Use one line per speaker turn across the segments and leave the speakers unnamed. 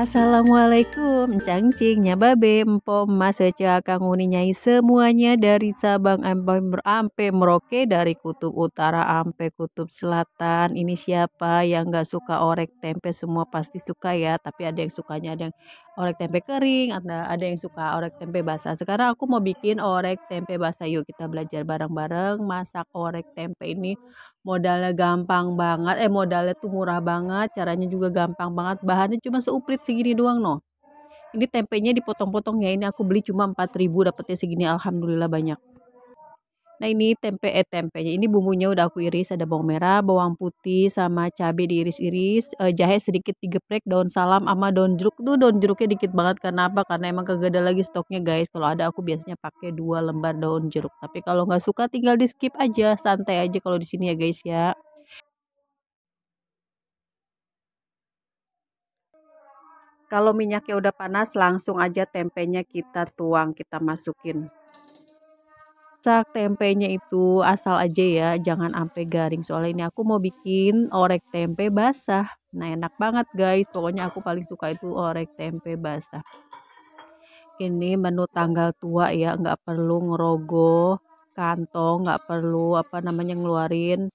Assalamualaikum, cangcing, babe, empom, mas, kang uni nyai semuanya dari Sabang ampe Merauke, dari kutub utara ampe kutub selatan. Ini siapa yang nggak suka orek tempe? Semua pasti suka ya, tapi ada yang sukanya ada yang orek tempe kering, ada yang suka orek tempe basah. Sekarang aku mau bikin orek tempe basah. Yuk kita belajar bareng-bareng masak orek tempe ini. Modalnya gampang banget, modalnya tuh murah banget, caranya juga gampang banget, bahannya cuma seuprit segini doang noh. Ini tempenya dipotong-potong ya, ini aku beli cuma 4.000 dapetnya segini, alhamdulillah banyak. Nah ini tempenya ini bumbunya udah aku iris, ada bawang merah, bawang putih, sama cabai diiris-iris, jahe sedikit digeprek, daun salam sama daun jeruk. Tuh daun jeruknya dikit banget, karena apa? Karena emang kagak ada lagi stoknya guys. Kalau ada aku biasanya pakai 2 lembar daun jeruk. Tapi kalau nggak suka tinggal di skip aja, santai aja kalau di sini ya guys ya. Kalau minyaknya udah panas, langsung aja tempenya kita tuang, kita masukin. Masak tempenya itu asal aja ya, jangan sampai garing. Soalnya ini aku mau bikin orek tempe basah. Nah, enak banget guys. Pokoknya aku paling suka itu orek tempe basah. Ini menu tanggal tua ya, nggak perlu ngerogoh kantong, nggak perlu ngeluarin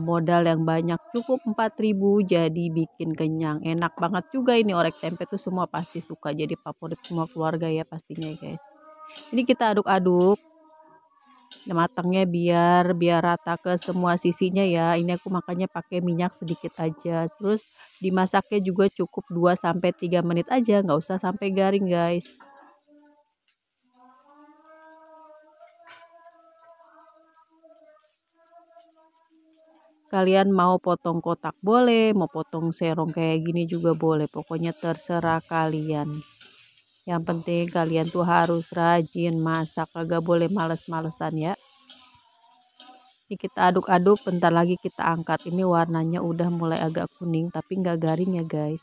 modal yang banyak. Cukup 4.000 jadi bikin kenyang. Enak banget juga ini orek tempe tuh, semua pasti suka. Jadi favorit semua keluarga ya pastinya guys. Ini kita aduk-aduk matangnya biar rata ke semua sisinya ya. Ini aku makanya pakai minyak sedikit aja. Terus dimasaknya juga cukup 2-3 menit aja, nggak usah sampai garing guys. Kalian mau potong kotak boleh, mau potong serong kayak gini juga boleh. Pokoknya terserah kalian. Yang penting kalian tuh harus rajin masak, kagak boleh males-malesan ya. Ini kita aduk-aduk, bentar lagi kita angkat. Ini warnanya udah mulai agak kuning tapi nggak garing ya guys.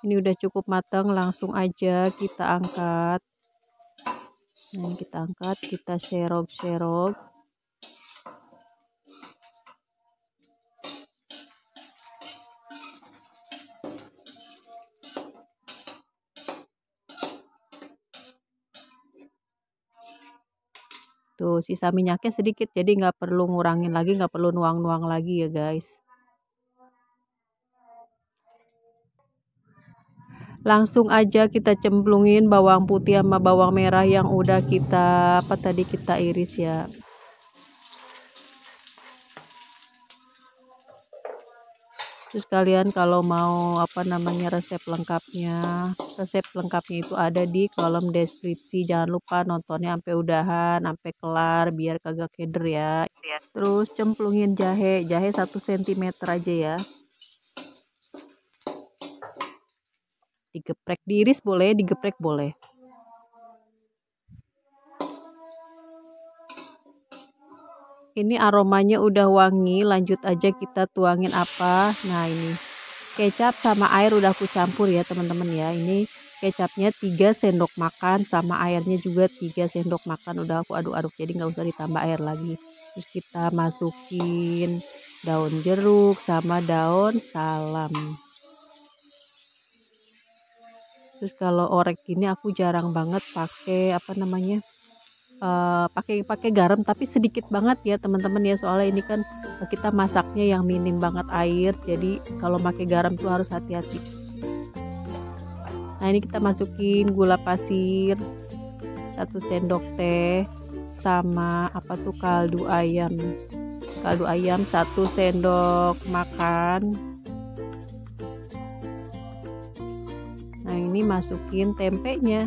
Ini udah cukup matang, langsung aja kita angkat. Nah, kita angkat, kita serok-serok. Tuh, sisa minyaknya sedikit, jadi nggak perlu ngurangin lagi, nggak perlu nuang-nuang lagi ya guys. Langsung aja kita cemplungin bawang putih sama bawang merah yang udah kita kita iris ya. Terus kalian kalau mau resep lengkapnya itu ada di kolom deskripsi. Jangan lupa nontonnya sampai udahan, sampai kelar biar kagak keder ya. Terus cemplungin jahe 1 cm aja ya. Digeprek, diiris boleh, digeprek boleh. Ini aromanya udah wangi, lanjut aja kita tuangin apa? Nah, ini kecap sama air udah aku campur ya teman-teman ya. Ini kecapnya 3 sendok makan sama airnya juga 3 sendok makan, udah aku aduk-aduk, jadi nggak usah ditambah air lagi. Terus kita masukin daun jeruk sama daun salam. Terus kalau orek gini aku jarang banget pakai pakai garam, tapi sedikit banget ya teman-teman ya, soalnya ini kan kita masaknya yang minim banget air, jadi kalau pakai garam tuh harus hati-hati. Nah, ini kita masukin gula pasir 1 sendok teh sama kaldu ayam 1 sendok makan. Nah, ini masukin tempenya.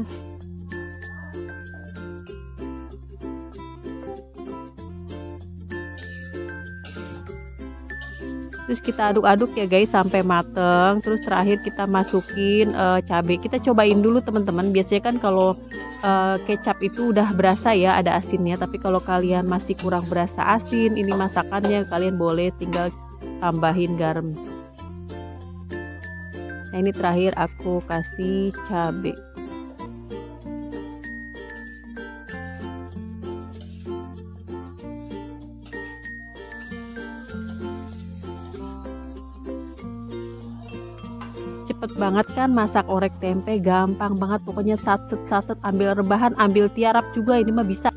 Terus kita aduk-aduk ya guys sampai mateng. Terus terakhir kita masukin cabai. Kita cobain dulu teman-teman. Biasanya kan kalau kecap itu udah berasa ya ada asinnya, tapi kalau kalian masih kurang berasa asin ini masakannya, kalian boleh tinggal tambahin garam. Nah, ini terakhir aku kasih cabai. banget kan masak orek tempe, gampang banget pokoknya, satset ambil rebahan, ambil tiarap juga, ini mah bisa.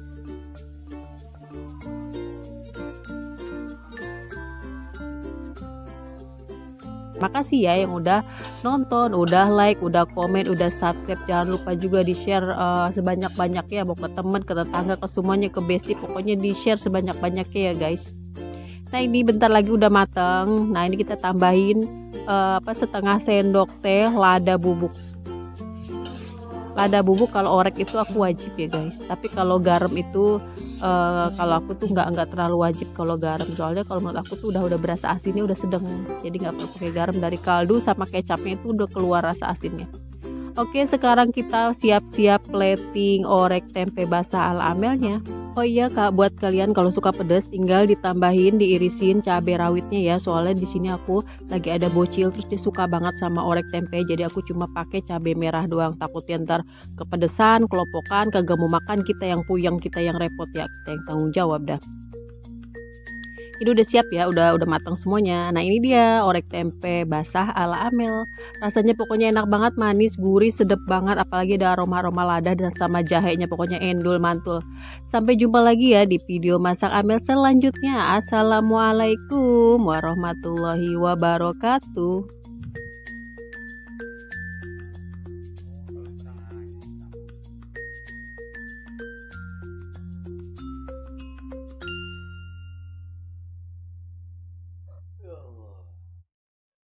Makasih ya yang udah nonton, udah like, udah komen, udah subscribe. Jangan lupa juga di share sebanyak-banyaknya, mau ke teman, ke tetangga, ke semuanya, ke bestie, pokoknya di share sebanyak-banyaknya ya guys. Nah ini bentar lagi udah mateng. Nah ini kita tambahin setengah sendok teh lada bubuk. Lada bubuk kalau orek itu aku wajib ya guys, tapi kalau garam itu kalau aku tuh nggak terlalu wajib kalau garam, soalnya kalau menurut aku tuh udah berasa asinnya udah sedang, jadi nggak perlu pakai garam. Dari kaldu sama kecapnya itu udah keluar rasa asinnya. Oke, sekarang kita siap-siap plating orek tempe basah ala Amelnya. Oh iya Kak, buat kalian kalau suka pedas tinggal ditambahin, diirisin cabai rawitnya ya. Soalnya di sini aku lagi ada bocil terus dia suka banget sama orek tempe. Jadi aku cuma pakai cabai merah doang. Takutnya ntar kepedesan, kelopokan, kagak mau makan, kita yang puyeng, kita yang repot ya. Kita yang tanggung jawab dah. Ini udah siap ya, udah matang semuanya. Nah ini dia orek tempe basah ala Amel. Rasanya pokoknya enak banget, manis, gurih, sedap banget. Apalagi ada aroma-aroma lada dan sama jahenya, pokoknya endul mantul. Sampai jumpa lagi ya di video masak Amel selanjutnya. Assalamualaikum warahmatullahi wabarakatuh.